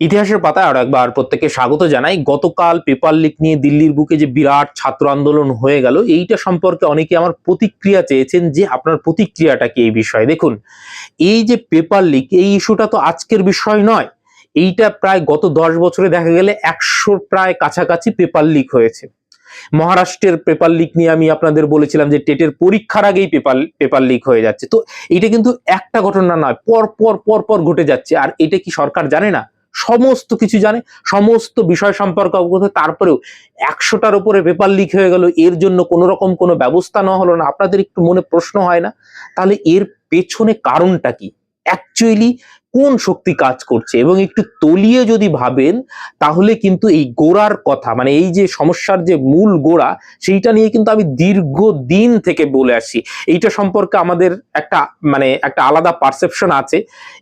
ইতিহাসের পাতায় আরো একবার প্রত্যেককে স্বাগত জানাই। গতকাল পেপার লিক নিয়ে দিল্লির বুকে যে বিরাট ছাত্র আন্দোলন হয়ে গেল, এইটা সম্পর্কে অনেকে আমার প্রতিক্রিয়া চেয়েছেন যে আপনার প্রতিক্রিয়াটা কি এই বিষয়ে। দেখুন, এই যে পেপার লিক, এই ইস্যুটা তো আজকের বিষয় নয়। এইটা প্রায় গত 10 বছরে দেখা গেলে 100 প্রায় কাছাকাছি পেপার লিক হয়েছে। মহারাষ্ট্রের পেপার লিক নিয়ে আমি আপনাদের বলেছিলাম যে টেটের পরীক্ষার আগেই পেপার লিক হয়ে যাচ্ছে। তো এটা কিন্তু একটা ঘটনা নয়, পর পর পর পর ঘটে যাচ্ছে। আর এটা কি সরকার জানে না? সমস্ত কিছু জানে, সমস্ত বিষয় সম্পর্কে অবগত, তারপরেও 100টার উপরে পেপার লিক হয়ে গেল, এর জন্য কোনো রকম কোনো ব্যবস্থা নেওয়া হলো না। আপনাদের একটু মনে প্রশ্ন হয় না? তাহলে এর পেছনে কারণটা কি? অ্যাকচুয়ালি কোন শক্তি কাজ করছে? এবং একটু তলিয়ে যদি ভাবেন, তাহলে কিন্তু এই গোড়ার কথা, মানে এই যে সমস্যার যে মূল গোড়া, সেইটা নিয়ে কিন্তু আমি দীর্ঘদিন থেকে বলে আসছি। এইটা সম্পর্কে আমাদের একটা আলাদা পারসেপশন আছে।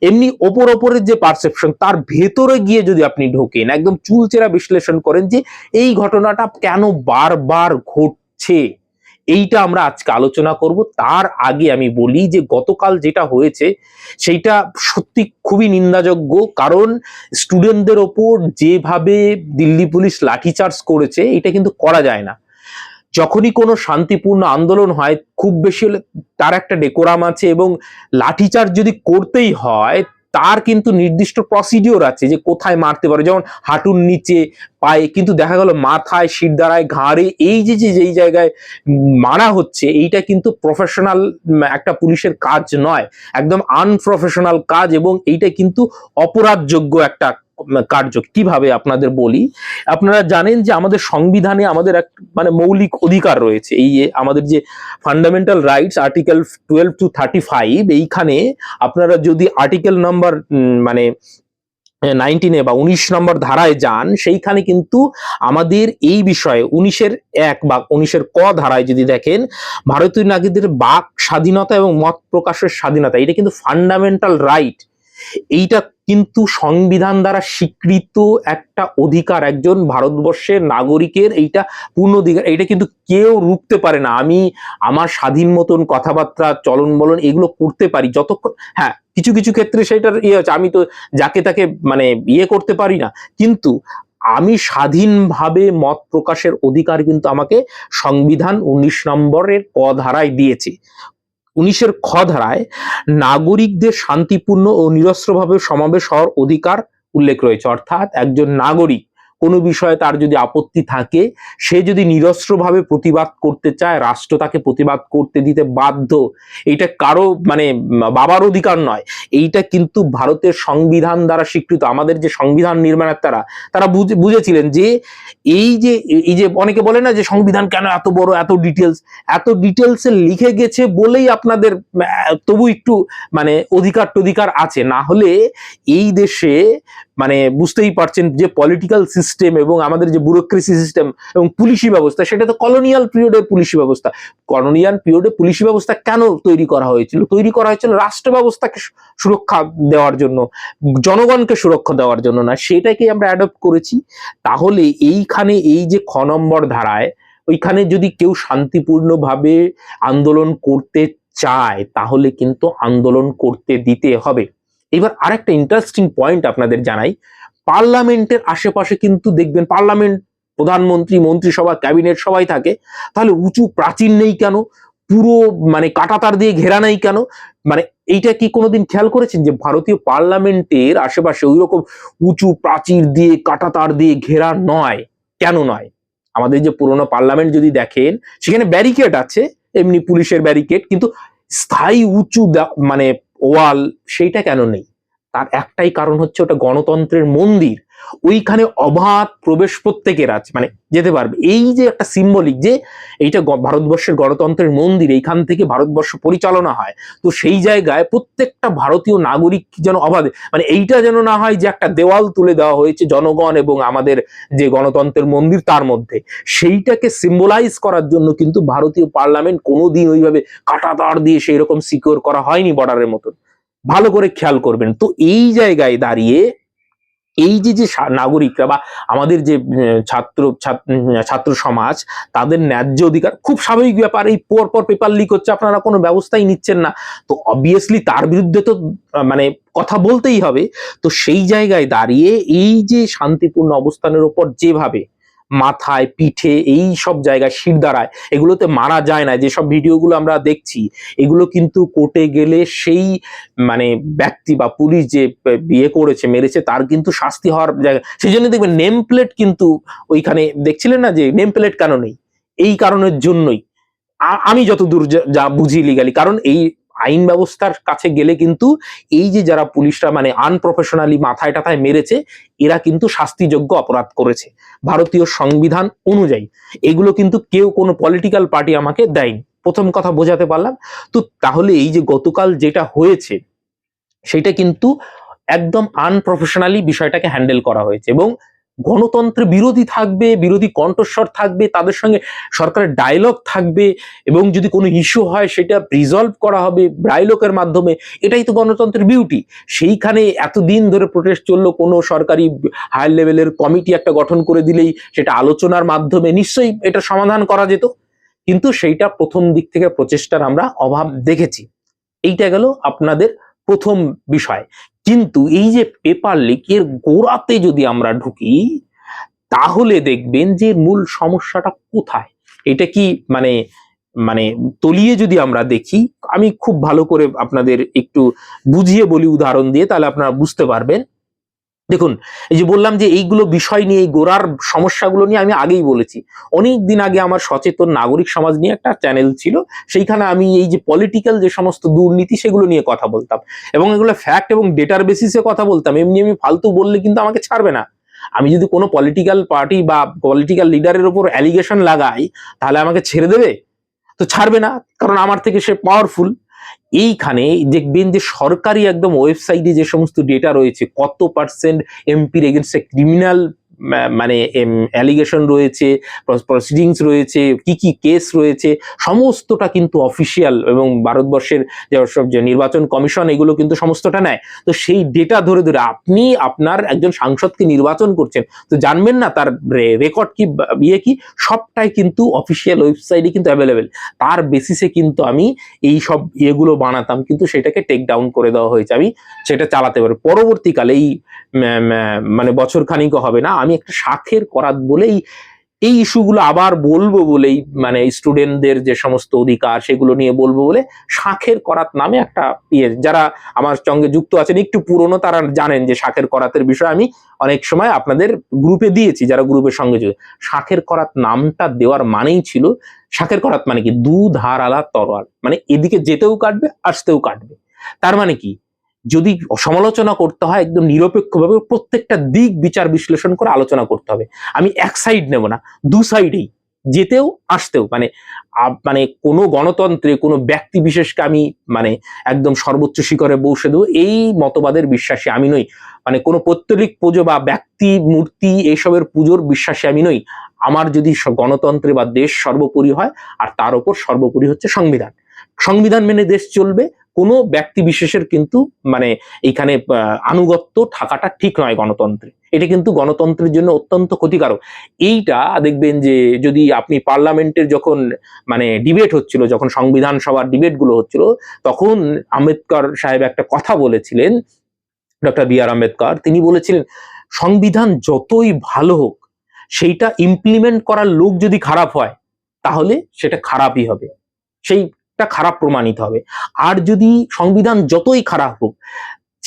এমনি ওপরের যে পারসেপশন, তার ভেতরে গিয়ে যদি আপনি ঢোকেন, একদম চুলচেরা বিশ্লেষণ করেন যে এই ঘটনাটা কেন বারবার ঘটছে, এইটা আমরা আজকে আলোচনা করব। তার আগে আমি বলি যে গতকাল যেটা হয়েছে সেইটা সত্যি খুবই নিন্দাযোগ্য। কারণ স্টুডেন্টদের ওপর যেভাবে দিল্লি পুলিশ লাঠিচার্জ করেছে, এটা কিন্তু করা যায় না। যখনই কোনো শান্তিপূর্ণ আন্দোলন হয়, খুব বেশি হলে তার একটা ডেকোরাম আছে, এবং লাঠিচার্জ যদি করতেই হয় তার কিন্তু নির্দিষ্ট প্রসিডিওর আছে যে কোথায় মারতে পারে। যেমন হাঁটুর নিচে, পায়ে, কিন্তু দেখা গেল মাথায়, শিরদাঁড়ায়, ঘাড়ে, এই যে যেই জায়গায় মারা হচ্ছে, এইটা কিন্তু প্রফেশনাল একটা পুলিশের কাজ নয়, একদম আনপ্রফেশনাল কাজ, এবং এইটা কিন্তু অপরাধযোগ্য একটা কার্য। কিভাবে আপনাদের বলি, আপনারা জানেন যে আমাদের সংবিধানে আমাদের এক মৌলিক অধিকার রয়েছে, এই যে আমাদের যে ফান্ডামেন্টাল রাইটস, আর্টিকেল 12 to 35, এইখানে আপনারা যদি আর্টিকেল নাম্বার 19 বা 19 নম্বর ধারায় যান, সেইখানে কিন্তু আমাদের এই বিষয়ে 19-1 বা 19 ক ধারায় যদি দেখেন, ভারতীয় নাগরিকদের বাক স্বাধীনতা এবং মত প্রকাশের স্বাধীনতা, এটা কিন্তু ফান্ডামেন্টাল রাইট। এইটা কিন্তু সংবিধান দ্বারা স্বীকৃত একটা অধিকার, একজন ভারতবর্ষের নাগরিকের এইটা পূর্ণ অধিকার। এটা কিন্তু কেউ রুখতে পারে না। আমি আমার স্বাধীন মতন কথাবার্তা, চলন বলন এগুলো করতে পারি যতক্ষণ, হ্যাঁ কিছু কিছু ক্ষেত্রে সেটার আছে, আমি তো যাকে তাকে করতে পারি না, কিন্তু আমি স্বাধীনভাবে মত প্রকাশের অধিকার কিন্তু আমাকে সংবিধান 19 নম্বরের ক ধারায় দিয়েছে। 19-এর খ ধারায় নাগরিকদের শান্তিপূর্ণ ও নিরস্ত্রভাবে সমাবেশ হওয়ার অধিকার উল্লেখ রয়েছে। অর্থাৎ একজন নাগরিক কোনো বিষয়ে তার যদি আপত্তি থাকে, সে যদি নিরস্ত্রভাবে প্রতিবাদ করতে চায়, রাষ্ট্র তাকে প্রতিবাদ করতে দিতে বাধ্য। এইটা কারো বাবার অধিকার নয়, এইটা কিন্তু ভারতের সংবিধান দ্বারা স্বীকৃত। আমাদের যে সংবিধান নির্মাতারা, তারা বুঝেছিলেন যে এই যে অনেকে বলে না যে সংবিধান কেন এত বড়, এত ডিটেলসে লিখে গেছে বলেই আপনাদের তবু একটু অধিকার টধিকার আছে। না হলে এই দেশে বুঝতেই পারছেন যে পলিটিক্যাল সিস্টেম এবং আমাদের যে ব্যুরোক্রেসি সিস্টেম এবং পুলিশি ব্যবস্থা, সেটা তো কলোনিয়াল পিরিয়ডের পুলিশি ব্যবস্থা। কলোনিয়াল পিরিয়ডে পুলিশি ব্যবস্থা কেন তৈরি করা হয়েছিল? রাষ্ট্র ব্যবস্থাকে সুরক্ষা দেওয়ার জন্য, জনগণকে সুরক্ষা দেওয়ার জন্য না, সেটাকে আমরা অ্যাডপ্ট করেছি। তাহলে এইখানে এই যে খ নম্বর ধারায়, ওইখানে যদি কেউ শান্তিপূর্ণভাবে আন্দোলন করতে চায়, তাহলে কিন্তু আন্দোলন করতে দিতে হবে। এবার আরেকটা ইন্টারেস্টিং পয়েন্ট আপনাদের জানাই, পার্লামেন্টের আশেপাশে কিন্তু দেখবেন পার্লামেন্ট, প্রধানমন্ত্রী, মন্ত্রিসভা, ক্যাবিনেট সবাই থাকে। তাহলে উঁচু প্রাচীর নেই কেন? পুরো কাঁটাতার দিয়ে ঘেরা নেই কেন? এইটা কি কোনোদিন খেয়াল করেছেন যে ভারতীয় পার্লামেন্টের আশেপাশে ওই রকম উঁচু প্রাচীর দিয়ে, কাঁটাতার দিয়ে ঘেরা নয়? কেন নয়? আমাদের যে পুরোনো পার্লামেন্ট যদি দেখেন, সেখানে ব্যারিকেড আছে, এমনি পুলিশের ব্যারিকেড, কিন্তু স্থায়ী উঁচু ওয়াল সেইটা কেন নেই? তার একটাই কারণ হচ্ছে, ওটা গণতন্ত্রের মন্দির, ওইখানে অবাধ প্রবেশ প্রত্যেকের আছে, যেতে পারবে। এই যে একটা সিম্বলিক যে এইটা ভারতবর্ষের গণতন্ত্রের মন্দির, এইখান থেকে ভারতবর্ষ পরিচালনা হয়, তো সেই জায়গায় প্রত্যেকটা ভারতীয় নাগরিক যেন অবাধে, এইটা যেন না হয় যে একটা দেওয়াল তুলে দেওয়া হয়েছে জনগণ এবং আমাদের যে গণতন্ত্রের মন্দির তার মধ্যে। সেইটাকে সিম্বলাইজ করার জন্য কিন্তু ভারতীয় পার্লামেন্ট কোনোদিন ওইভাবে কাঁটাতার দিয়ে সেই রকম সিকিউর করা হয়নি বর্ডারের মতন। ভালো করে খেয়াল করবেন। তো এই জায়গায় দাঁড়িয়ে এই যে যে নাগরিকরা বা আমাদের যে ছাত্র সমাজ, তাদের ন্যায্য অধিকার, খুব স্বাভাবিক ব্যাপার, এই পর পেপার লিক হচ্ছে, আপনারা কোনো ব্যবস্থাই নিচ্ছেন না, তো অবভিয়াসলি তার বিরুদ্ধে তো মানে কথা বলতেই হবে। তো সেই জায়গায় দাঁড়িয়ে এই যে শান্তিপূর্ণ অবস্থানের উপর যেভাবে মাথায়, পিঠে, এই সব জায়গায় শিরদাঁড়ায়, এগুলোতে মারা যায় না, যেসব ভিডিওগুলো আমরা দেখছি, এগুলো কিন্তু কোর্টে গেলে সেই মানে ব্যক্তি বা পুলিশ যে বিয়ে করেছে, মেরেছে, তার কিন্তু শাস্তি হওয়ার জায়গা। সেই জন্য দেখবেন নেম প্লেট কিন্তু ওইখানে দেখছিলেন না যে নেম প্লেট কেন নেই, এই কারণের জন্যই আমি যতদূর যা বুঝি লিগালি। কারণ এই আইন ব্যবস্থার কাছে গেলে কিন্তু এই যে যারা পুলিশরা মানে আনপ্রফেশনালি মাথায় টাথায় মেরেছে, এরা কিন্তু শাস্তিযোগ্য অপরাধ করেছে ভারতীয় সংবিধান অনুযায়ী। এগুলো কিন্তু কেউ কোনো পলিটিক্যাল পার্টি আমাকে দেয়নি। প্রথম কথা বোঝাতে পারলাম তো? তাহলে এই যে গতকাল যেটা হয়েছে, সেটা কিন্তু একদম আনপ্রফেশনালি বিষয়টাকে হ্যান্ডেল করা হয়েছে, এবং গণতন্ত্র বিরোধী থাকবে, বিরোধী কণ্ঠস্বর থাকবে, তাদের সঙ্গে সরকারের ডায়লগ থাকবে, এবং যদি কোনো ইস্যু হয় সেটা রিজলভ করা হবে ডায়লগের মাধ্যমে। এটাই তো গণতন্ত্রের বিউটি। সেইখানে এতদিন ধরে প্রোটেস্ট চললো, কোনো সরকারি হাই লেভেলের কমিটি একটা গঠন করে দিলেই সেটা আলোচনার মাধ্যমে নিশ্চয়ই এটা সমাধান করা যেত, কিন্তু সেইটা প্রথম দিক থেকে প্রচেষ্টার আমরা অভাব দেখেছি। এইটা গেল আপনাদের প্রথম বিষয়। কিন্তু এই যে পেপার লিক, এর গোড়াতে যদি আমরা ঢুকি, তাহলে দেখবেন যে মূল সমস্যাটা কোথায়। এটা কি মানে মানে তলিয়ে যদি আমরা দেখি, আমি খুব ভালো করে আপনাদের একটু বুঝিয়ে বলি উদাহরণ দিয়ে, তাহলে আপনারা বুঝতে পারবেন। দেখুন, এই যে বললাম যে এইগুলো বিষয় নিয়ে, এই গোড়ার সমস্যাগুলো নিয়ে আমি আগেই বলেছি। অনেক দিন আগে আমার সচেতন নাগরিক সমাজ নিয়ে একটা চ্যানেল ছিল, সেইখানে আমি এই যে পলিটিক্যাল যে সমস্ত দুর্নীতি, সেগুলো নিয়ে কথা বলতাম, এবং এগুলো ফ্যাক্ট এবং ডেটার বেসিসে কথা বলতাম। এমনি আমি ফালতু বললে কিন্তু আমাকে ছাড়বে না। আমি যদি কোনো পলিটিক্যাল পার্টি বা পলিটিক্যাল লিডারের উপর অ্যালিগেশন লাগাই, তাহলে আমাকে ছেড়ে দেবে? তো ছাড়বে না, কারণ আমার থেকে সে পাওয়ারফুল। এইখানে দেখবেন যে সরকারি একদম ওয়েবসাইটে যে সমস্ত ডেটা রয়েছে, কত পার্সেন্ট এমপির এগেনস্টে ক্রিমিনাল মানে অ্যালিগেশন রয়েছে, প্রসিডিংস রয়েছে, কি কি কেস রয়েছে, সমস্তটা কিন্তু অফিসিয়াল, এবং ভারতবর্ষের যেসব যে নির্বাচন কমিশন, এগুলো কিন্তু সমস্তটা নেয়। তো সেই ডেটা ধরে ধরে আপনি আপনার একজন সাংসদকে নির্বাচন করছেন, তো জানবেন না তার রেকর্ড কি, বিয়ে কি, সবটাই কিন্তু অফিসিয়াল ওয়েবসাইটে কিন্তু অ্যাভেলেবেল। তার বেসিসে কিন্তু আমি এই সব ইয়েগুলো বানাতাম, কিন্তু সেটাকে টেক ডাউন করে দেওয়া হয়েছে। আমি সেটা চালাতে পারি। পরবর্তীকালে এই মানে বছর খানিকও হবে না, আমি একটা শাখের করাত বলেই এই ইস্যুগুলো আবার বলবো বলেই, মানে স্টুডেন্টদের যে সমস্ত অধিকার সেগুলো নিয়ে বলবো বলে, শাখের করাত নামে একটা ইয়ে, যারা আমার সঙ্গে যুক্ত আছেন একটু পুরনো, তারা জানেন যে শাখের করাতের বিষয়ে আমি অনেক সময় আপনাদের গ্রুপে দিয়েছি, যারা গ্রুপের সঙ্গে যুক্ত। শাখের করাত নামটা দেওয়ার মানেই ছিল, শাখের করাত মানে কি, দু ধার আলা তরোয়াল, মানে এদিকে যেতেও কাটবে, আসতেও কাটবে। তার মানে কি, যদি সমালোচনা করতে হয়, একদম নিরপেক্ষভাবে প্রত্যেকটা দিক বিচার বিশ্লেষণ করে আলোচনা করতে হবে। আমি এক সাইড নেব না, দু সাইডেই, যেতেও আসতেও। মানে মানে কোনো গণতন্ত্রে কোনো ব্যক্তি বিশেষকে আমি মানে একদম সর্বোচ্চ শিখরে বসে দেবো, এই মতবাদের বিশ্বাসী আমি নই। মানে কোনো পৈতৃক পুজো বা ব্যক্তি মূর্তি এইসবের পুজোর বিশ্বাসী আমি নই। আমার যদি গণতন্ত্রে বা দেশ সর্বোপরি হয়, আর তার উপর সর্বোপরি হচ্ছে সংবিধান। সংবিধান মেনে দেশ চলবে, কোনো ব্যক্তি বিশেষের কিন্তু মানে এইখানে আনুগত্য থাকাটা ঠিক নয় গণতন্ত্রে। এটা কিন্তু গণতন্ত্রের জন্য অত্যন্ত ক্ষতিকারক। এইটা দেখবেন যে যদি আপনি পার্লামেন্টের যখন মানে ডিবেট হচ্ছিল, যখন সংবিধান সভার ডিবেটগুলো হচ্ছিল, তখন আম্বেদকর সাহেব একটা কথা বলেছিলেন, ডক্টর বি আর আম্বেদকর, তিনি বলেছিলেন সংবিধান যতই ভালো হোক, সেইটা ইমপ্লিমেন্ট করার লোক যদি খারাপ হয়, তাহলে সেটা খারাপই হবে, সেইটা খারাপ প্রমাণিত হবে। আর যদি সংবিধান যতই খারাপ হোক,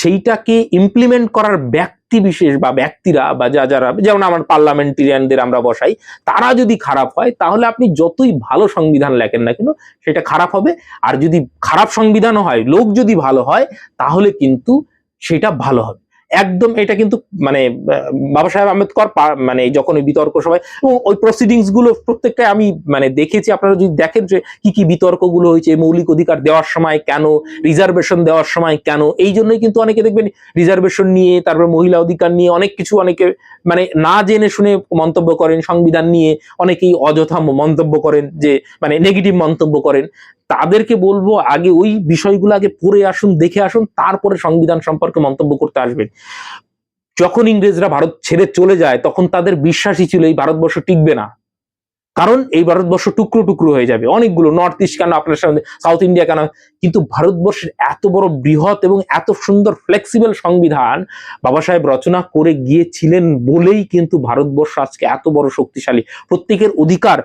সেইটাকে ইমপ্লিমেন্ট করার ব্যক্তি বিশেষ বা ব্যক্তিরা বা যারা, যেমন আমার পার্লামেন্টেরিয়ানদের আমরা বসাই, তারা যদি খারাপ হয়, তাহলে আপনি যতই ভালো সংবিধান লেখেন না কেন, সেটা খারাপ হবে। আর যদি খারাপ সংবিধানও হয়, লোক যদি ভালো হয়, তাহলে কিন্তু সেটা ভালো হবে। একদম এটা কিন্তু মানে বাবা সাহেব আম্বেদকর মানে যখন ওই বিতর্ক সভায়, এবং ওই প্রসিডিংস গুলো প্রত্যেকটা আমি মানে দেখেছি। আপনারা যদি দেখেন যে কি কি বিতর্কগুলো হয়েছে, মৌলিক অধিকার দেওয়ার সময় কেন, রিজার্ভেশন দেওয়ার সময় কেন, এই জন্যই কিন্তু অনেকে দেখবেন রিজার্ভেশন নিয়ে, তারপর মহিলা অধিকার নিয়ে অনেক কিছু, অনেকে মানে না জেনে শুনে মন্তব্য করেন। সংবিধান নিয়ে অনেকেই অযথা মন্তব্য করেন, যে মানে নেগেটিভ মন্তব্য করেন। তাদেরকে বলবো, আগে ওই বিষয়গুলো আগে পড়ে আসুন, দেখে আসুন, তারপরে সংবিধান সম্পর্কে মন্তব্য করতে আসবেন। যখন ইংরেজরা ভারত ছেড়ে চলে যায় তখন তাদের বিশ্বাসই ছিল এই ভারতবর্ষ টিকবে না, কারণ এই ভারতবর্ষ টুকরো টুকরো হয়ে যাবে, অনেকগুলো নর্থ ইস্ট কেন, আপনার সামনে সাউথ ইন্ডিয়া কেন, কিন্তু ভারতবর্ষের এত বড় বৃহৎ এবং এত সুন্দর ফ্লেক্সিবল সংবিধান বাবা সাহেব রচনা করে গিয়েছিলেন বলেই কিন্তু ভারতবর্ষ আজকে এত বড় শক্তিশালী, প্রত্যেকের অধিকার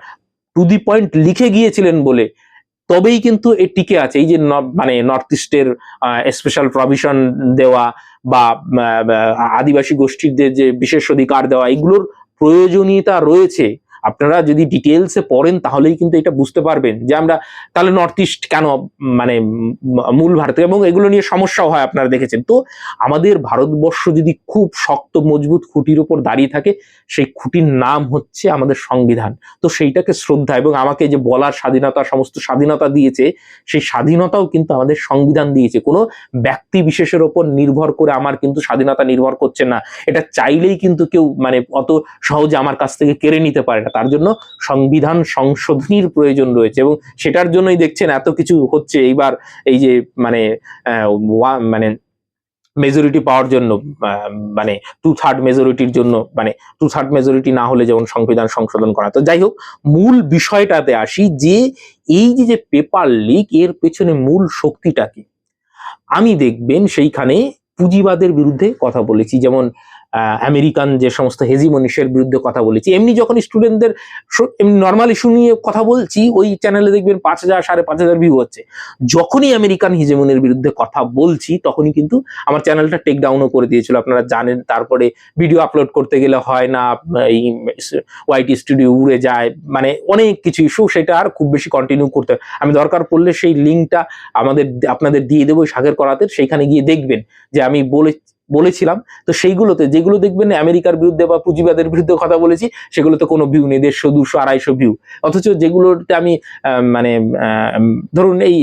টু দি পয়েন্ট লিখে গিয়েছিলেন বলে তবেই কিন্তু এ টিকে আছে। এই যে মানে নর্থ ইস্টের স্পেশাল প্রভিশন দেওয়া বা আদিবাসী গোষ্ঠীদের যে বিশেষ অধিকার দেওয়া, এগুলোর প্রয়োজনীয়তা রয়েছে। আপনারা যদি ডিটেলসে পড়েন তাহলেই কিন্তু এটা বুঝতে পারবেন যে আমরা তাহলে নর্থ ইস্ট কেন মানে মূল ভারতে, এবং এগুলো নিয়ে সমস্যাও হয় আপনারা দেখেছেন। তো আমাদের ভারতবর্ষ যদি খুব শক্ত মজবুত খুঁটির উপর দাঁড়িয়ে থাকে, সেই খুঁটির নাম হচ্ছে আমাদের সংবিধান। তো সেইটাকে শ্রদ্ধা এবং আমাকে যে বলার স্বাধীনতা, সমস্ত স্বাধীনতা দিয়েছে, সেই স্বাধীনতাও কিন্তু আমাদের সংবিধান দিয়েছে। কোনো ব্যক্তি বিশেষের ওপর নির্ভর করে আমার কিন্তু স্বাধীনতা নির্ভর করছে না, এটা চাইলেই কিন্তু কেউ মানে অত সহজে আমার কাছ থেকে কেড়ে নিতে পারে না। তার জন্য সংবিধান সংশোধনীর প্রয়োজন রয়েছে এবং সেটার জন্যই দেখছেন এত কিছু হচ্ছে এইবার। এই যে মানে মানে মেজরিটি পাওয়ার জন্য, মানে 2/3 মেজরিটির জন্য, মানে 2/3 মেজরিটি না হলে যেমন সংবিধান সংশোধন করা। তো যাই হোক, মূল বিষয়টাতে আসি যে এই যে পেপার লিক, এর পেছনে মূল শক্তিটা কি। আমি দেখবেন সেইখানে পুঁজিবাদের বিরুদ্ধে কথা বলেছি, যেমন আমেরিকান যে সমস্ত হেজিমনিসের বিরুদ্ধে কথা বলেছি। এমনি যখন স্টুডেন্টদের নর্মাল ইস্যু নিয়ে কথা বলছি, ওই চ্যানেলে দেখবেন 5,000 5,500 ভিউ হচ্ছে। যখনই আমেরিকান হেজিমনির বিরুদ্ধে কথা বলছি তখনই কিন্তু আমার চ্যানেলটা টেক ডাউনও করে দিয়েছিল, আপনারা জানেন। তারপরে ভিডিও আপলোড করতে গেলে হয় না, এই ওয়াইটি স্টুডিও উড়ে যায়, মানে অনেক কিছু ইস্যু, সেটা আর খুব বেশি কন্টিনিউ করতে হয়। আমি দরকার পড়লে সেই লিঙ্কটা আপনাদের দিয়ে দেবো শাকের করাতে, সেইখানে গিয়ে দেখবেন যে আমি বলেছিলাম। তো সেইগুলোতে যেগুলো দেখবেন আমেরিকার বিরুদ্ধে বা পুঁজিবাদের বিরুদ্ধে কথা বলেছি, সেগুলোতে কোনো ভিউ নেই, 150, 200, 250 ভিউ। অথচ যেগুলোতে আমি মানে ধরুন এই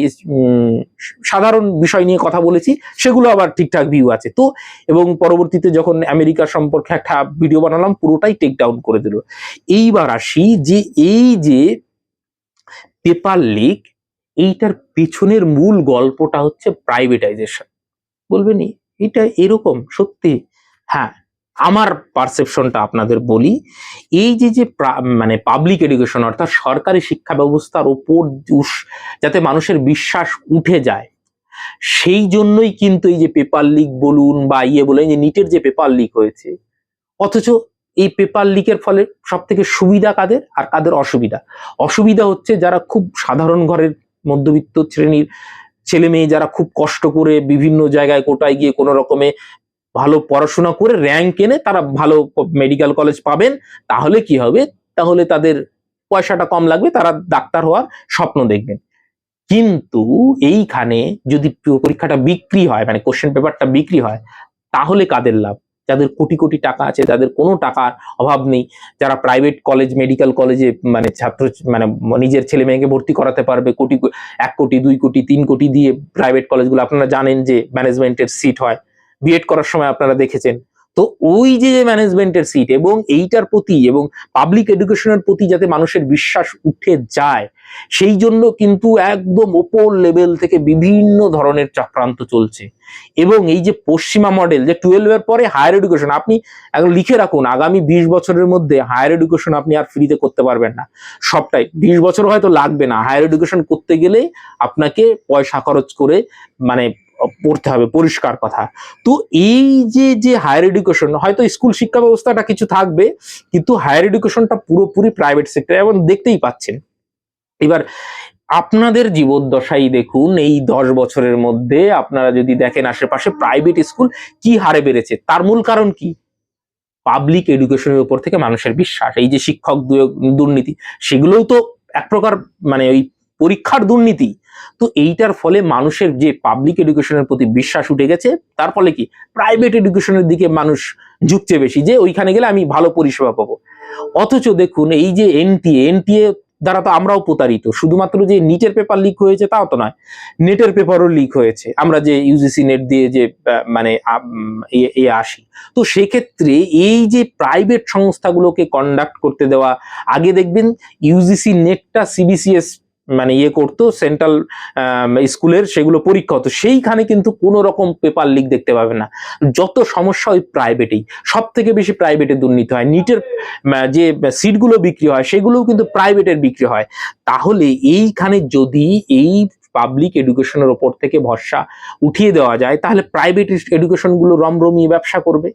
সাধারণ বিষয় নিয়ে কথা বলেছি, সেগুলো আবার ঠিকঠাক ভিউ আছে। তো এবং পরবর্তীতে যখন আমেরিকা সম্পর্কে একটা ভিডিও বানালাম, পুরোটাই টেক ডাউন করে দিল। এইবার আসি যে এই যে পেপার লিক, এইটার পেছনের মূল গল্পটা হচ্ছে প্রাইভেটাইজেশন। বলবেন এটা এরকম সত্যি? হ্যাঁ, আমার পারসেপশনটা আপনাদের বলি। এই যে মানে পাবলিক এডুকেশন, অর্থাৎ সরকারি শিক্ষা ব্যবস্থার ওপর যাতে মানুষের বিশ্বাস উঠে যায়, সেই জন্যই কিন্তু এই যে পেপার লিক বলুন বা বলেন, যে নিটের যে পেপার লিক হয়েছে। অথচ এই পেপার লিকের ফলে সব থেকে সুবিধা কাদের আর কাদের অসুবিধা? অসুবিধা হচ্ছে যারা খুব সাধারণ ঘরের মধ্যবিত্ত শ্রেণীর ছেলে মেয়ে, যারা খুব কষ্ট করে বিভিন্ন জায়গায় কোটায় গিয়ে কোনো রকমে ভালো পড়াশোনা করে র্যাঙ্ক এনে তারা ভালো মেডিকেল কলেজ পাবেন। তাহলে কি হবে? তাহলে তাদের পয়সাটা কম লাগবে, তারা ডাক্তার হওয়ার স্বপ্ন দেখবেন। কিন্তু এইখানে যদি পরীক্ষাটা বিক্রি হয়, মানে কোশ্চেন পেপারটা বিক্রি হয়, তাহলে কাদের লাভ? যাদের কোটি কোটি টাকা আছে, যাদের কোনো টাকার অভাব নেই, যারা প্রাইভেট কলেজ, মেডিকেল কলেজে মানে ছাত্র মানে নিজের ছেলে মেয়েকে ভর্তি করাতে পারবে, 1 কোটি 2 কোটি 3 কোটি দিয়ে প্রাইভেট কলেজগুলো, আপনারা জানেন যে ম্যানেজমেন্টের সিট হয়, বিএড করার সময় আপনারা দেখেছেন। তো ওই যে ম্যানেজমেন্টের সিট এবং এইটার প্রতি এবং পাবলিক এডুকেশনের প্রতি যাতে মানুষের বিশ্বাস উঠে যায়, সেই জন্য কিন্তু একদম ওপর লেভেল থেকে বিভিন্ন ধরনের চক্রান্ত চলছে। এবং এই যে পশ্চিমা মডেল, যে 12 এর পরে হায়ার এডুকেশন, আপনি এখন লিখে রাখুন আগামী 20 বছরের মধ্যে হায়ার এডুকেশন আপনি আর ফ্রিতে করতে পারবেন না। সবটাই 20 বছর হয়তো লাগবে না, হায়ার এডুকেশন করতে গেলে আপনাকে পয়সা খরচ করে মানে পড়তে হবে, পরিষ্কার কথা। তো এই যে হায়ার এডুকেশন, হয়তো স্কুল শিক্ষা ব্যবস্থাটা কিছু থাকবে, কিন্তু হায়ার এডুকেশনটা পুরোপুরি প্রাইভেট সেক্টর, এবং দেখতেই পাচ্ছেন। এবার আপনাদের জীবদ্দশাই দেখুন, এই 10 বছরের মধ্যে আপনারা যদি দেখেন আশেপাশে প্রাইভেট স্কুল কি হারে বেড়েছে, তার মূল কারণ কি? পাবলিক এডুকেশনের উপর থেকে মানুষের বিশ্বাস। এই যে শিক্ষক দুর্নীতি, সেগুলোও তো এক প্রকার মানে ওই পরীক্ষার দুর্নীতি। তো এইটার ফলে মানুষের যে পাবলিক এডুকেশনের প্রতি বিশ্বাস উঠে গেছে, তার ফলে কি প্রাইভেট এডুকেশনের দিকে মানুষ ঝুঁকছে বেশি, যে ওইখানে গেলে আমি ভালো পরিষেবা পাবো। অথচ দেখুন এই যে এনটিএ দ্বারা তো আমরাও প্রতারিত। শুধুমাত্র যে নিটের পেপার লিক হয়েছে তাও তো নয়, নেটের পেপারও লিক হয়েছে, আমরা যে ইউজিসি নেট দিয়ে যে মানে আসি। তো সেক্ষেত্রে এই যে প্রাইভেট সংস্থাগুলোকে কন্ডাক্ট করতে দেওয়া, আগে দেখবেন ইউজিসি নেটটা সিবিসিএস মানে ইয়ে করতো সেন্ট্রাল স্কুলের, সেগুলো পরীক্ষা হতো, সেইখানে কিন্তু কোনো রকম পেপার লিক দেখতে পাবে না। যত সমস্যা ওই প্রাইভেটেই, সব থেকে বেশি প্রাইভেটে দুর্নীতি হয়। নিটের যে সিটগুলো বিক্রি হয় সেগুলোও কিন্তু প্রাইভেটের বিক্রি হয়। তাহলে এইখানে যদি এই পাবলিক এডুকেশনের ওপর থেকে ভরসা উঠিয়ে দেওয়া যায়, তাহলে প্রাইভেট এডুকেশনগুলো রমরমিয়ে ব্যবসা করবে।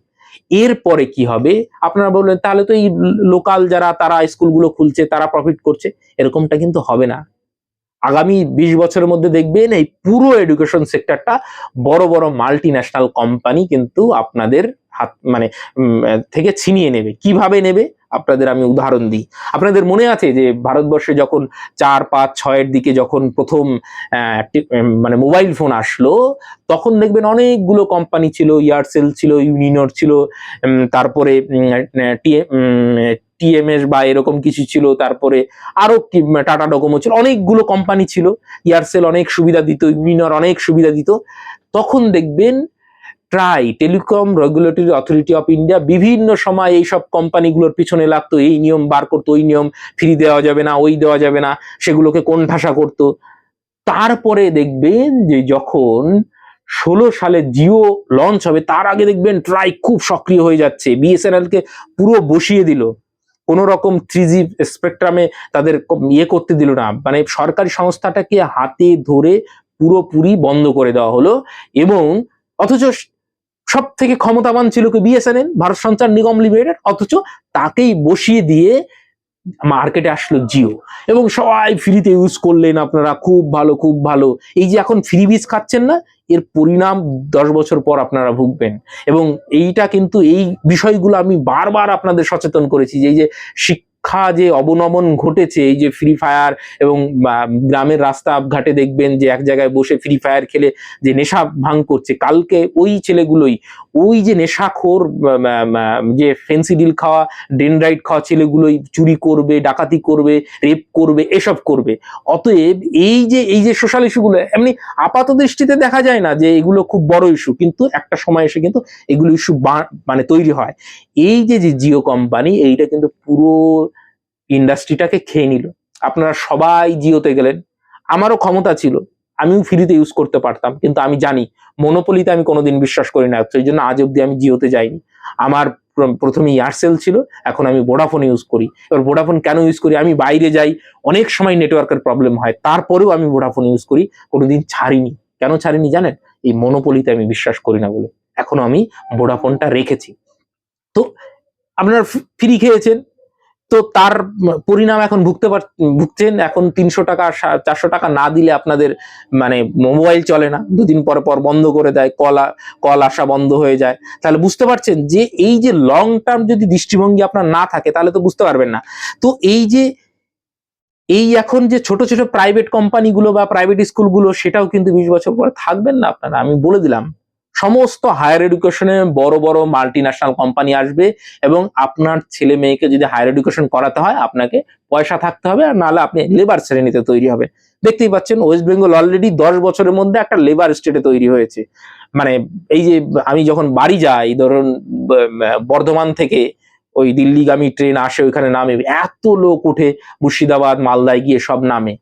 এরপরে কি হবে আপনারা বললেন, তাহলে তো এই লোকাল যারা তারা স্কুলগুলো খুলছে তারা প্রফিট করছে। এরকমটা কিন্তু হবে না। আগামী 20 বছরের মধ্যে দেখবেন এই পুরো এডুকেশন সেক্টরটা বড় বড় মাল্টি ন্যাশনাল কোম্পানি কিন্তু আপনাদের হাত মানে থেকে ছিনিয়ে নেবে। কিভাবে নেবে আপনাদের আমি উদাহরণ দিই। আপনাদের মনে আছে যে ভারতবর্ষে যখন 4, 5, 6 এর দিকে যখন প্রথম মানে মোবাইল ফোন আসলো, তখন দেখবেন অনেকগুলো কোম্পানি ছিল, এয়ারসেল ছিল, ইউনিনর ছিল, তারপরে টিএমএস বা এরকম কিছু ছিল, তারপরে আরো টাটা ডোকোমো ছিল, অনেকগুলো কোম্পানি ছিল। এয়ারসেল অনেক সুবিধা দিত, ইউনিনর অনেক সুবিধা দিত। তখন দেখবেন try telecom regulatory authority of India বিভিন্ন সময় এইসব কোম্পানিগুলোর পিছনে লাগতো, এই নিয়ম বার করতো, ওই নিয়ম ফ্রি দেওয়া যাবে না, ওই দেওয়া যাবে না, সেগুলোকে কোণঠাসা করতো। তারপরে দেখবেন যে যখন 16 সালে জিও লঞ্চ হবে, তার আগে দেখবেন ট্রাই খুব সক্রিয় হয়ে যাচ্ছে, বিএসএনএল কে পুরো বসিয়ে দিল, কোন রকম 3G স্পেকট্রামে তাদের ইয়ে করতে দিল না, মানে সরকারি সংস্থাটাকে হাতে ধরে পুরোপুরি বন্ধ করে দেওয়া হলো। এবং অথচ সব থেকে ক্ষমতাবান ছিল কি বিএসএনএল, ভারত সঞ্চার নিগম লিমিটেড, অথচ তাকেই বসিয়ে দিয়ে মার্কেটে আসলো জিও, এবং সবাই ফ্রিতে ইউজ করলেন, আপনারা খুব ভালো খুব ভালো। এই যে এখন ফ্রিবিজ খাচ্ছেন না, এর পরিণাম 10 বছর পর আপনারা ভুগবেন। এবং এইটা কিন্তু এই বিষয়গুলো আমি বারবার আপনাদের সচেতন করেছি যে এই যে শিক্ষা যে অবনমন ঘটেছে, এই যে ফ্রি ফায়ার, এবং গ্রামের রাস্তা ঘাটে দেখবেন যে এক জায়গায় বসে ফ্রি ফায়ার খেলে যে নেশা ভাঙ করছে, কালকে ওই ছেলেগুলোই ওই যে নেশাখোর যে ফেন্সিডিল খাওয়া ডেনড্রাইট খাওয়া ছেলেগুলোই চুরি করবে, ডাকাতি করবে, রেপ করবে, এসব করবে। অতএব এই যে সোশ্যাল ইস্যুগুলো এমনি আপাত দৃষ্টিতে দেখা যায় না যে এগুলো খুব বড় ইস্যু, কিন্তু একটা সময় এসে কিন্তু এগুলো ইস্যু মানে তৈরি হয়। এই যে জিও কোম্পানি, এইটা কিন্তু পুরো ইন্ডাস্ট্রিটাকে খেয়ে নিল। আপনারা সবাই জিওতে গেলেন, আমারও ক্ষমতা ছিল, আমিও ফ্রিতে ইউজ করতে পারতাম, কিন্তু আমি জানি মনোপলিতে আমি কোনোদিন বিশ্বাস করি না, সেই জন্য আজ অব্দি আমি জিওতে যাইনি। আমার প্রথমে এয়ারসেল ছিল, এখন আমি ভোডাফোন ইউজ করি। এবার ভোডাফোন কেন ইউজ করি, আমি বাইরে যাই, অনেক সময় নেটওয়ার্কের প্রবলেম হয়, তারপরেও আমি ভোডাফোন ইউজ করি, কোনোদিন ছাড়িনি। কেন ছাড়িনি জানেন? এই মনোপলিতে আমি বিশ্বাস করি না বলে এখনো আমি ভোডাফোনটা রেখেছি। তো আপনারা ফ্রি খেয়েছেন, তো তার পরিণাম এখন ভুগছেন। এখন 300 টাকা 400 টাকা না দিলে আপনাদের মানে মোবাইল চলে না, দুদিন পর পর বন্ধ করে দেয়, কল আসা বন্ধ হয়ে যায়। তাহলে বুঝতে পারছেন যে এই যে লং টার্ম যদি দৃষ্টিভঙ্গি আপনার না থাকে, তাহলে তো বুঝতে পারবেন না। তো এই এখন যে ছোট ছোট প্রাইভেট কোম্পানিগুলো বা প্রাইভেট স্কুলগুলো, সেটাও কিন্তু 20 বছর পরে থাকবেন না আপনারা, আমি বলে দিলাম। সমস্ত হায়ার এডুকেশনে বড় বড় মাল্টি ন্যাশনাল কোম্পানি আসবে, এবং আপনার ছেলে মেয়েকে যদি হায়ার এডুকেশন করাতে হয়, আপনাকে পয়সা থাকতে হবে, আর নাহলে আপনি লেবার শ্রেণীতে তৈরি হবে। দেখতেই পাচ্ছেন ওয়েস্ট বেঙ্গল অলরেডি 10 বছরের মধ্যে একটা লেবার স্টেটে তৈরি হয়েছে। মানে এই যে আমি যখন বাড়ি যাই, ধরুন বর্ধমান থেকে ওই দিল্লিগামী ট্রেন আসে, ওইখানে নামে এত লোক উঠে, মুর্শিদাবাদ মালদায় গিয়ে সব নামে,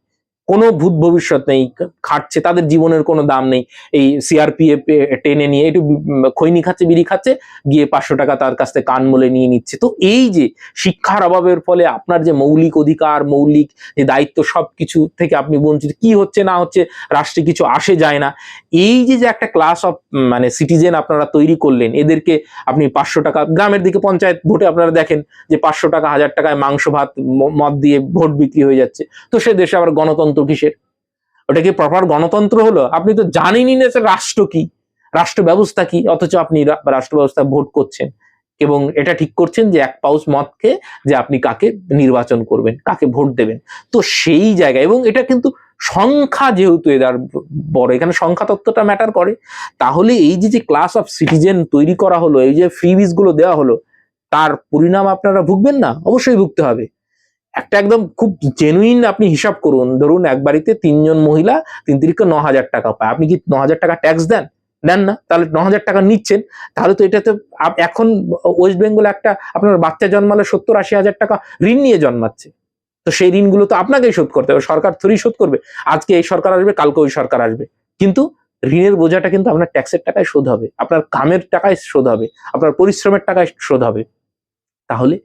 কোনো ভূত ভবিষ্যৎ নেই, খাটছে, তাদের জীবনের কোনো দাম নেই। এই সিআরপিএফ টেনে নিয়ে একটু খৈনি খাচ্ছে, বিড়ি খাচ্ছে, গিয়ে 500 টাকা তার কাছ থেকে কান মলে নিয়ে নিচ্ছে। তো এই যে শিক্ষার অভাবের ফলে আপনার যে মৌলিক অধিকার, মৌলিক যে দায়িত্ব, সবকিছু থেকে আপনি বঞ্চিত, কি হচ্ছে না হচ্ছে রাষ্ট্রে কিছু আসে যায় না। এই যে একটা ক্লাস অফ মানে সিটিজেন আপনারা তৈরি করলেন, এদেরকে আপনি 500 টাকা, গ্রামের দিকে পঞ্চায়েত ভোটে আপনারা দেখেন যে 500 টাকা 1000 টাকায় মাংস ভাত মদ দিয়ে ভোট বিক্রি হয়ে যাচ্ছে। তো সে দেশে আবার গণতন্ত্র কিসের? ওটা কি প্রপার গণতন্ত্র হলো? আপনি তো জানেনই না যে রাষ্ট্র কি, রাষ্ট্র ব্যবস্থা কি, অথচ আপনি রাষ্ট্র ব্যবস্থা ভোট করছেন, এবং এটা ঠিক করছেন যে এক পাউচ মদ খেয়ে যে আপনি কাকে নির্বাচন করবেন, কাকে ভোট দেবেন। তো সেই জায়গায়, এবং এটা কিন্তু সংখ্যা যেহেতু এদের বড়, এখানে সংখ্যা তত্ত্বটা ম্যাটার করে। তাহলে এই যে ক্লাস অফ সিটিজেন তৈরি করা হলো, এই যে ফ্রিবিজ গুলো দেওয়া হলো, তার পরিণাম আপনারা ভুগবেন না? অবশ্যই ভুগতে হবে। একটা একদম খুব জেনুইন আপনি হিসাব করুন, ধরুন এক বাড়িতে 3 জন মহিলা 3 তিরিকে 9,000 টাকা পায়, আপনি কি 9,000 টাকা ট্যাক্স দেন? দেন না, তাহলে 9,000 টাকা নিচ্ছেন। তাহলে তো এটাতে এখন ওয়েস্ট বেঙ্গলে একটা আপনার বাচ্চা জন্মালে 70-80 হাজার টাকা ঋণ নিয়ে জন্মাচ্ছে। তো সেই ঋণগুলো তো আপনাকেই শোধ করতে হবে, সরকার থোড়ি শোধ করবে। আজকে এই সরকার আসবে, কালকে ওই সরকার আসবে, কিন্তু ঋণের বোঝাটা কিন্তু আপনার ট্যাক্সের টাকায় শোধ হবে, আপনার কামের টাকায় শোধ হবে, আপনার পরিশ্রমের টাকায় শোধ হবে। তাহলে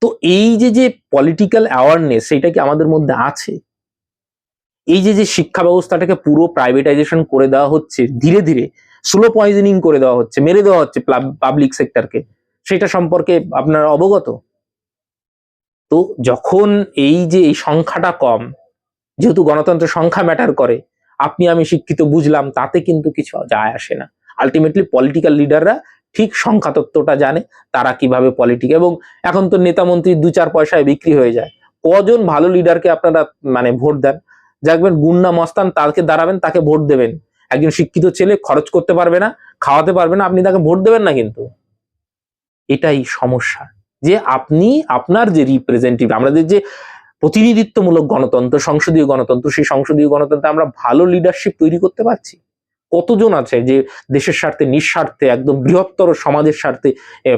তো এই যে পলিটিক্যাল অ্যাওয়ারনেস, সেটা কি আমাদের মধ্যে আছে? এই যে শিক্ষা ব্যবস্থাটাকে পুরো প্রাইভেটাইজেশন করে দেওয়া হচ্ছে, ধীরে ধীরে স্লো পয়জনিং করে দেওয়া হচ্ছে, মেরে দেওয়া হচ্ছে পাবলিক সেক্টরকে, সেটা সম্পর্কে আপনারা অবগত? তো যখন এই যে এই সংখ্যাটা কম, যেহেতু গণতন্ত্রের সংখ্যা ম্যাটার করে, আপনি আমি শিক্ষিত বুঝলাম তাতে কিন্তু কিছু যায় আসে না। আলটিমেটলি পলিটিক্যাল লিডাররা ঠিক সংখ্যা তত্ত্বটা জানে, তারা কিভাবে পলিটিক, এবং এখন তো নেতা মন্ত্রী 2-4 পয়সায় বিক্রি হয়ে যায়। কজন ভালো লিডারকে আপনারা মানে ভোট দেন? দেখবেন গুন্ডা মস্তান তাকে দাঁড়াবেন, তাকে ভোট দেবেন। একজন শিক্ষিত ছেলে খরচ করতে পারবে না, খাওয়াতে পারবে না, আপনি তাকে ভোট দেবেন না। কিন্তু এটাই সমস্যা, যে আপনি আপনার যে রিপ্রেজেন্টেটিভ, আমাদের যে প্রতিনিধিত্বমূলক গণতন্ত্র, সংসদীয় গণতন্ত্র, সেই সংসদীয় গণতন্ত্রে আমরা ভালো লিডারশিপ তৈরি করতে পারছি? কতজন আছে যে দেশের স্বার্থে, নিঃস্বার্থে, একদম বৃহত্তর সমাজের স্বার্থে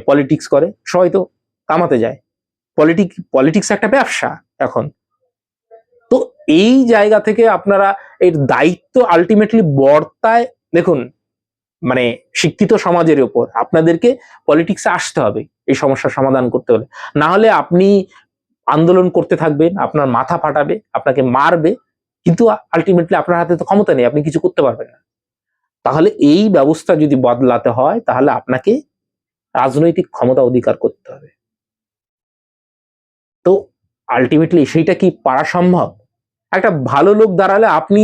পলিটিক্স করে? সবাই তো কামাতে যায়। পলিটিক্স একটা ব্যবসা এখন। তো এই জায়গা থেকে আপনারা এর দায়িত্ব আলটিমেটলি বর্তায়। দেখুন, মানে শিক্ষিত সমাজের উপর আপনাদেরকে পলিটিক্সে আসতে হবে এই সমস্যার সমাধান করতে হলে। না হলে আপনি আন্দোলন করতে থাকবেন, আপনার মাথা ফাটাবে, আপনাকে মারবে, কিন্তু আলটিমেটলি আপনার হাতে তো ক্ষমতা নেই, আপনি কিছু করতে পারবেন না। তাহলে এই ব্যবস্থা যদি বদলাতে হয়, তাহলে আপনাকে রাজনৈতিক ক্ষমতা অধিকার করতে হবে। তো আলটিমেটলি সেইটা কি পারা সম্ভব? একটা ভালো লোক দাঁড়ালে আপনি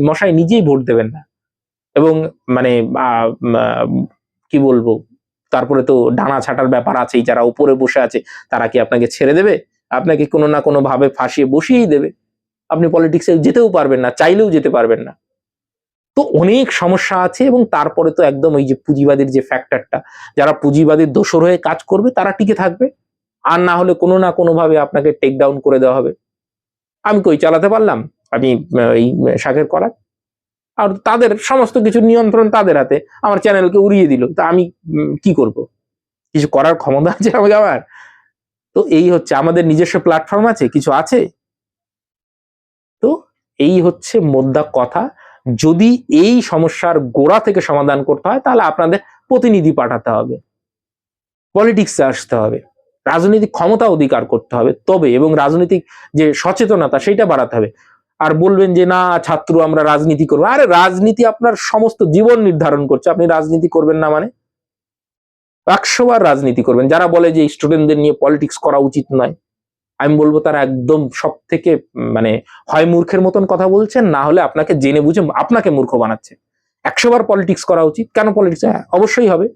মশাই নিজেই ভোট দেবেন না, এবং মানে কি বলবো, তারপরে তো ডানা ছাটার ব্যাপার আছেই, যারা উপরে বসে আছে তারা কি আপনাকে ছেড়ে দেবে? আপনাকে কোনো না কোনো ভাবে ফাঁসিয়ে বসিয়েই দেবে। আপনি পলিটিক্সে যেতেও পারবেন না, চাইলেও যেতে পারবেন না। তো অনেক সমস্যা আছে, এবং তারপরে তো একদম ওই যে পুঁজিবাদের যে ফ্যাক্টরটা, যারা পুঁজিবাদের দোসর হয়ে কাজ করবে তারা টিকে থাকবে, আর না হলে কোনো না কোনো ভাবে আপনাকে টেক ডাউন করে দেওয়া হবে। আমি কই চালাতে পারলাম, আমি এই শাকের করাত, আর তাদের সমস্ত কিছু নিয়ন্ত্রণ তাদের হাতে, আমার চ্যানেলকে উড়িয়ে দিল, তা আমি কি করব? কিছু করার ক্ষমতা আছে আমাকে আমার? তো এই হচ্ছে আমাদের নিজস্ব প্ল্যাটফর্ম আছে, কিছু আছে। তো এই হচ্ছে মোদ্দা কথা। যদি এই সমস্যার গোড়া থেকে সমাধান করতে হয়, তাহলে আপনাদের প্রতিনিধি পাঠাতে হবে, পলিটিক্সে আসতে হবে, রাজনৈতিক ক্ষমতা অধিকার করতে হবে তবে, এবং রাজনৈতিক যে সচেতনতা সেটা বাড়াতে হবে। আর বলবেন যে না ছাত্র আমরা রাজনীতি করবো, আরে রাজনীতি আপনার সমস্ত জীবন নির্ধারণ করছে, আপনি রাজনীতি করবেন না মানে? 100 বার রাজনীতি করবেন। যারা বলে যে স্টুডেন্টদের নিয়ে পলিটিক্স করা উচিত নয়, আমি বলবো তারা একদম সব থেকে মানে হয় মূর্খের মতন কথা বলছেন, না হলে আপনাকে জেনে বুঝে আপনাকে মূর্খ বানাচ্ছে। 100 বার পলিটিক্স করা উচিত। কেন পলিটিক্স? অবশ্যই হবে।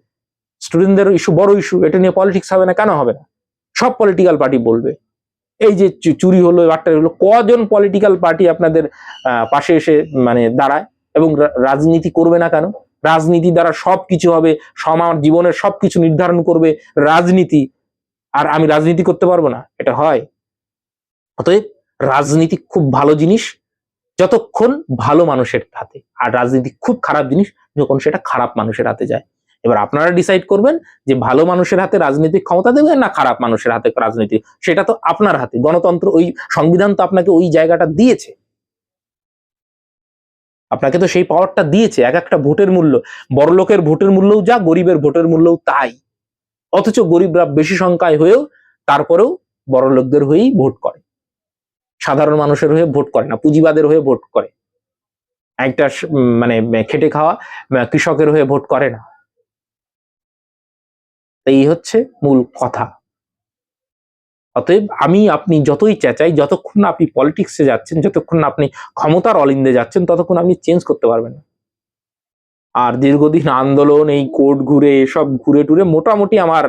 স্টুডেন্টদের ইস্যু বড় ইস্যু, এটা নিয়ে পলিটিক্স হবে না? কেন হবে না? সব পলিটিক্যাল পার্টি বলবে। এই যে চুরি হলো, বাট্টারি হলো, কজন পলিটিক্যাল পার্টি আপনাদের পাশে এসে মানে দাঁড়ায়, এবং রাজনীতি করবে না কেন? রাজনীতি দ্বারা সবকিছু হবে, সমাজ জীবনের সবকিছু নির্ধারণ করবে রাজনীতি, আর আমি রাজনীতি করতে পারবো না? এটা হয়? অতএব রাজনীতি খুব ভালো জিনিস যতক্ষণ ভালো মানুষের হাতে, আর রাজনীতি খুব খারাপ জিনিস যখন সেটা খারাপ মানুষের হাতে যায়। এবার আপনারা ডিসাইড করবেন যে ভালো মানুষের হাতে রাজনৈতিক ক্ষমতা দেবেন না খারাপ মানুষের হাতে রাজনীতি, সেটা তো আপনার হাতে। গণতন্ত্র, ওই সংবিধান তো আপনাকে ওই জায়গাটা দিয়েছে, আপনাকে তো সেই পাওয়ারটা দিয়েছে। এক একটা ভোটের মূল্য, বড় লোকের ভোটের মূল্যও যা, গরিবের ভোটের মূল্যও তাই। অথচ গরিবরা বেশি সংখ্যায় হয়েও তারপরেও বড় লোকদের হয়েই ভোট করে, সাধারণ মানুষের হয়ে ভোট করে না, পুঁজিবাদের হয়ে ভোট করে। একটা মানে খেটে খাওয়া কৃষকের হয়ে ভোট করে না। এই হচ্ছে মূল কথা। অতএব আমি আপনি যতই চেঁচাই, যতক্ষণ না আপনি পলিটিক্সে যাচ্ছেন, যতক্ষণ না আপনি ক্ষমতার অলিন্দে যাচ্ছেন, ততক্ষণ আপনি চেঞ্জ করতে পারবেন না। আর দীর্ঘদিন আন্দোলন, এই কোর্ট ঘুরে, এসব ঘুরে টুরে মোটামুটি আমার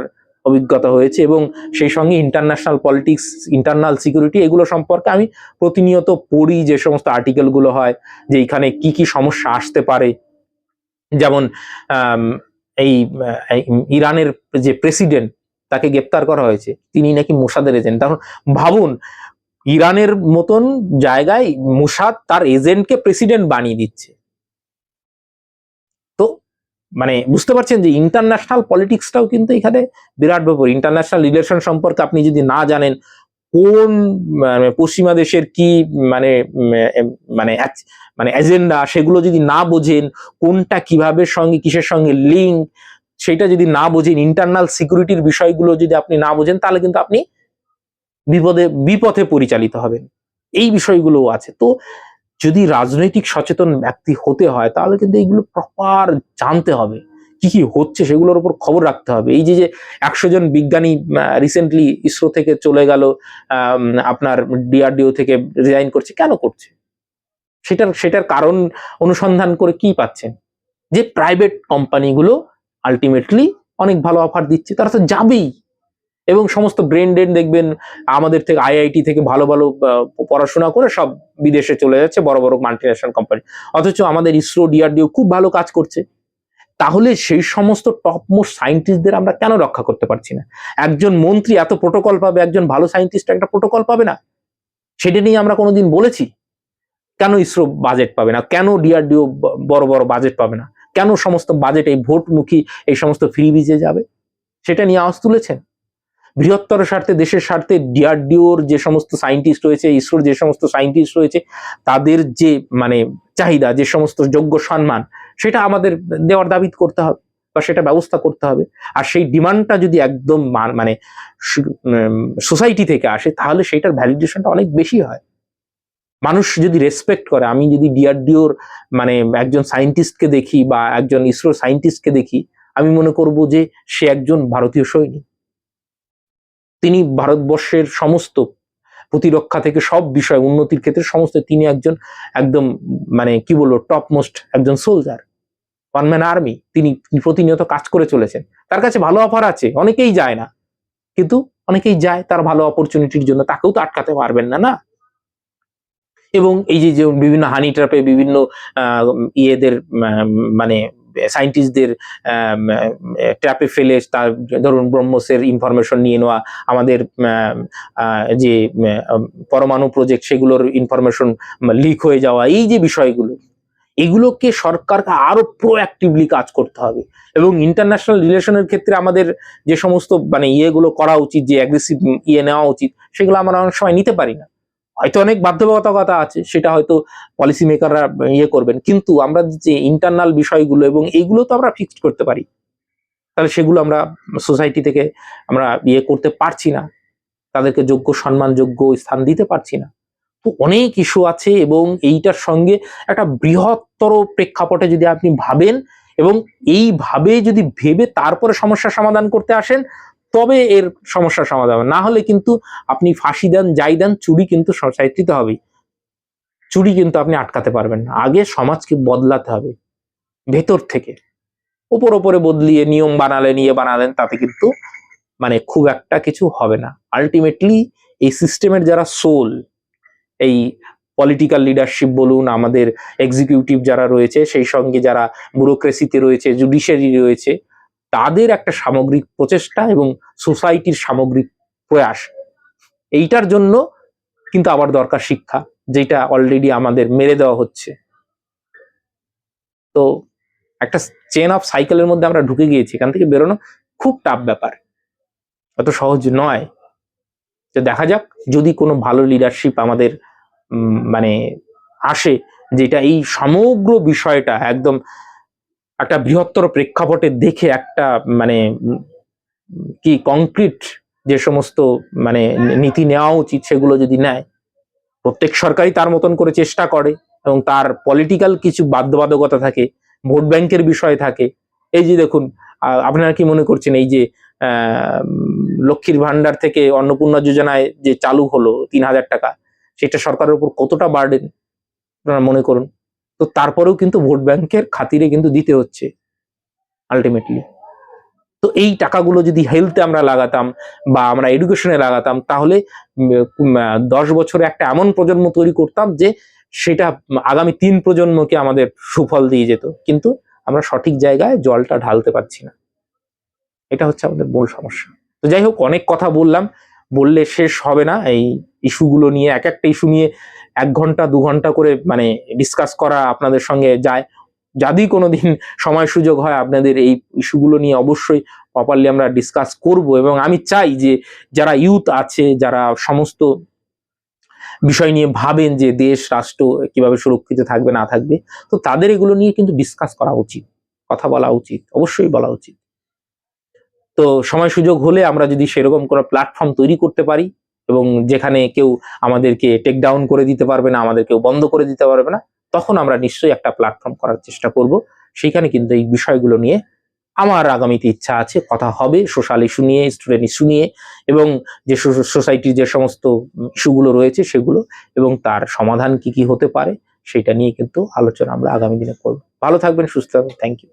অভিজ্ঞতা হয়েছে, এবং সেই সঙ্গে ইন্টারন্যাশনাল পলিটিক্স, ইন্টারনাল সিকিউরিটি, এগুলো সম্পর্কে আমি প্রতিনিয়ত পড়ি। যে সমস্ত আর্টিকেল গুলো হয় যে এখানে কি কি সমস্যা আসতে পারে, যেমন এই ইরানের যে প্রেসিডেন্ট, তাকে গ্রেপ্তার করা হয়েছে, তিনি নাকি মোসাদের এজেন্ট। তখন ভাবুন, ইরানের মতন জায়গায় মোসাদ তার এজেন্টকে প্রেসিডেন্ট বানিয়ে দিচ্ছে। তো মানে বুঝতে পারছেন যে ইন্টারন্যাশনাল পলিটিক্সটাও কিন্তু এখানে বিরাট ব্যাপার। ইন্টারন্যাশনাল রিলেশন সম্পর্কে আপনি যদি না জানেন, কোন পশ্চিমা দেশের কি মানে মানে মানে এজেন্ডা, সেগুলো যদি না বোঝেন, কোনটা কিভাবে সঙ্গে কিসের সঙ্গে লিঙ্ক, সেটা যদি না বোঝেন, ইন্টারনাল সিকিউরিটির বিষয়গুলো যদি আপনি না বোঝেন, তাহলে কিন্তু আপনি বিপথে পরিচালিত হবেন। এই বিষয়গুলো আছে। তো যদি রাজনৈতিক সচেতন ব্যক্তি হতে হয়, তাহলে কিন্তু এইগুলো প্রপার জানতে হবে, কি কি হচ্ছে সেগুলোর উপর খবর রাখতে হবে। এই যে 100 জন বিজ্ঞানী রিসেন্টলি ইসরো থেকে চলে গেল, আপনার ডিআরডিও থেকে রিজাইন করছে, কেন করছে? সেটার কারণ অনুসন্ধান করে কি পাচ্ছেন? যে প্রাইভেট কোম্পানিগুলো আলটিমেটলি অনেক ভালো অফার দিচ্ছে, তারা তো যাবেই। এবং সমস্ত ব্রেন দেখবেন আমাদের থেকে, আইআইটি থেকে ভালো ভালো পড়াশোনা করে সব বিদেশে চলে যাচ্ছে, বড় বড় মাল্টিন্যাশনাল কোম্পানি। অথচ আমাদের ইসরো, ডিআরডিও খুব ভালো কাজ করছে। তাহলে সেই সমস্ত টপ মোস্ট সায়েন্টিস্টদের আমরা কেন রক্ষা করতে পারছি না? একজন মন্ত্রী এত প্রোটোকল পাবে, একজন ভালো সায়েন্টিস্ট একটা প্রোটোকল পাবে না? সেটা নিয়ে আমরা কোনোদিন বলেছি? কেন ইসরো বাজেট পাবে না? কেন ডিআরডিও বড় বড় বাজেট পাবে না? কেন সমস্ত বাজেট এই ভোটমুখী এই সমস্ত ফ্রিবিজে যাবে? সেটা নিয়ে আওয়াজ তুলেছেন? বৃহত্তর স্বার্থে, দেশের স্বার্থে ডিআরডিওর যে সমস্ত সায়েন্টিস্ট রয়েছে, ইসরোর যে সমস্ত সায়েন্টিস্ট রয়েছে, তাদের যে মানে চাহিদা, যে সমস্ত যোগ্য সম্মান, সেটা আমাদের দেওয়ার দাবি করতে হবে বা সেটা ব্যবস্থা করতে হবে। আর সেই ডিমান্ডটা যদি একদম মানে সোসাইটি থেকে আসে, তাহলে সেটার ভ্যালিডেশনটা অনেক বেশি হয়। মানুষ যদি রেসপেক্ট করে, আমি যদি ডিআরডিওর মানে একজন সায়েন্টিস্টকে দেখি বা একজন ইসরোর সায়েন্টিস্টকে দেখি, আমি মনে করব যে সে একজন ভারতীয় সৈনিক। তিনি ভারতবর্ষের সমস্ত প্রতিরক্ষা থেকে সব বিষয় উন্নতির ক্ষেত্রে সমস্ত, তিনি একজন একদম মানে কি বলবো, টপ মোস্ট একজন সোলজার, ওয়ান ম্যান আর্মি। তিনি প্রতিনিয়ত কাজ করে চলেছেন। তার কাছে ভালো অফার আছে, অনেকেই যায় না, কিন্তু অনেকেই যায় তার ভালো অপরচুনিটির জন্য, তাকেও তো আটকাতে পারবেন না, না? এবং এই যে বিভিন্ন হানি ট্র্যাপে বিভিন্ন ইয়েদের মানে সায়েন্টিস্টদের ট্র্যাপে ফেলে, তার ধরুন ব্রহ্মসের ইনফরমেশন নিয়ে নেওয়া, আমাদের যে পরমাণু প্রজেক্ট সেগুলোর ইনফরমেশন লিক হয়ে যাওয়া, এই যে বিষয়গুলো, এগুলোকে সরকারকে আরো প্রোঅ্যাক্টিভলি কাজ করতে হবে। এবং ইন্টারন্যাশনাল রিলেশনের ক্ষেত্রে আমাদের যে সমস্ত মানে ইয়েগুলো করা উচিত, যে অ্যাগ্রেসিভ ইয়ে নেওয়া উচিত, সেগুলো আমরা অনেক সময় নিতে পারি না। হয়তো অনেক বাধ্যবাধকতা আছে, সেটা হয়তো পলিসি মেকাররা ইয়ে করবেন, কিন্তু আমরা যে ইন্টারনাল বিষয়গুলো এবং এইগুলো তো আমরা ফিক্সড করতে পারি। তাহলে সেগুলো আমরা সোসাইটি থেকে আমরা ইয়ে করতে পারছি না, তাদেরকে যোগ্য সম্মানযোগ্য স্থান দিতে পারছি না। তো অনেক ইস্যু আছে, এবং এইটার সঙ্গে একটা বৃহত্তর প্রেক্ষাপটে যদি আপনি ভাবেন এবং এইভাবে যদি ভেবে তারপরে সমস্যার সমাধান করতে আসেন, তবে এর সমস্যার সমাধান। না হলে কিন্তু আপনি ফাঁসি দেন, যাই দেন, চুরি কিন্তু সোসাইটিতে হবেই। চুরি কিন্তু আপনি আটকাতে পারবেন না। আগে সমাজকে বদলাতে হবে ভেতর থেকে। ওপরে বদলিয়ে নিয়ম বানালেন, ইয়ে বানালেন, তাতে কিন্তু মানে খুব একটা কিছু হবে না। আলটিমেটলি এই সিস্টেমের যারা সোল, এই পলিটিক্যাল লিডারশিপ বলুন, আমাদের এক্সিকিউটিভ যারা রয়েছে, সেই সঙ্গে যারা ব্যুরোক্রেসিতে রয়েছে, জুডিশিয়ারি রয়েছে, তাদের একটা সামগ্রিক প্রচেষ্টা এবং সোসাইটির সামগ্রিক প্রয়াস, এইটার জন্য কিন্তু আবার দরকার শিক্ষা, যেটা অলরেডি আমাদের মেরে দেওয়া হচ্ছে। তো একটা চেন অফ সাইকেলের মধ্যে আমরা ঢুকে গিয়েছি, এখান থেকে বেরোনো খুব টাফ ব্যাপার, অত সহজ নয়। তো দেখা যাক, যদি কোনো ভালো লিডারশিপ আমাদের মানে আসে, যেটা এই সমগ্র বিষয়টা একদম একটা বৃহত্তর প্রেক্ষাপটে দেখে একটা মানে কি কংক্রিট যে সমস্ত মানে নীতি নেওয়া উচিত, সেগুলো যদি নেয়, প্রত্যেক সরকারই তার মতন করে চেষ্টা করে, এবং তার পলিটিক্যাল কিছু বাধ্যবাধকতা থাকে, ভোট ব্যাংকের বিষয় থাকে। এই যে দেখুন, আপনারা কি মনে করছেন, এই যে লক্ষ্মীর ভান্ডার থেকে অন্নপূর্ণা যোজনায় যে চালু হলো 3000 টাকা, সেটা সরকারের উপর কতটা বার্ডেন আপনারা মনে করুন। তো তারপরেও কিন্তু ভোট ব্যাংকের খাতিরে কিন্তু দিতে হচ্ছে আলটিমেটলি। তো এই টাকাগুলো যদি হেলথে আমরা লাগাতাম বা আমরা এডুকেশনে লাগাতাম, তাহলে 10 বছরে একটা এমন প্রজন্ম তৈরি করতাম যে সেটা আগামী 3 প্রজন্মকে আমাদের সুফল দিয়ে যেত। কিন্তু আমরা সঠিক জায়গায় জলটা ঢালতে পারছি না, এটা হচ্ছে আমাদের মূল সমস্যা। তো যাই হোক, অনেক কথা বললাম, বললে শেষ হবে না। এই ইস্যুগুলো নিয়ে, এক একটা ইস্যু নিয়ে 1 ঘন্টা 2 ঘন্টা করে মানে ডিসকাস করা আপনাদের সঙ্গে যায়। যদি কোনোদিন সময় সুযোগ হয়, আপনাদের এই ইস্যুগুলো নিয়ে অবশ্যই প্রপারলি আমরা ডিসকাস করব। এবং আমি চাই যে যারা ইউথ আছে, যারা সমস্ত বিষয় নিয়ে ভাবেন যে দেশ রাষ্ট্র কিভাবে সুরক্ষিত থাকবে না থাকবে, তো তাদের এগুলো নিয়ে কিন্তু ডিসকাস করা উচিত, কথা বলা উচিত, অবশ্যই বলা উচিত। তো সময় সুযোগ হলে আমরা যদি সেরকম কোনো প্ল্যাটফর্ম তৈরি করতে পারি, এবং যেখানে কেউ আমাদেরকে টেক ডাউন করে দিতে পারবে না, আমাদের কেউ বন্ধ করে দিতে পারবে না, তখন আমরা নিশ্চয়ই একটা প্ল্যাটফর্ম করার চেষ্টা করব। সেইখানে কিন্তু এই বিষয়গুলো নিয়ে আমার আগামীতে ইচ্ছা আছে, কথা হবে সোশ্যাল ইস্যু নিয়ে, স্টুডেন্ট ইস্যু নিয়ে, এবং যে সোসাইটির যে সমস্ত ইস্যুগুলো রয়েছে সেগুলো, এবং তার সমাধান কি কি হতে পারে সেটা নিয়ে কিন্তু আলোচনা আমরা আগামী দিনে করব। ভালো থাকবেন, সুস্থ থাকবেন, থ্যাংক ইউ।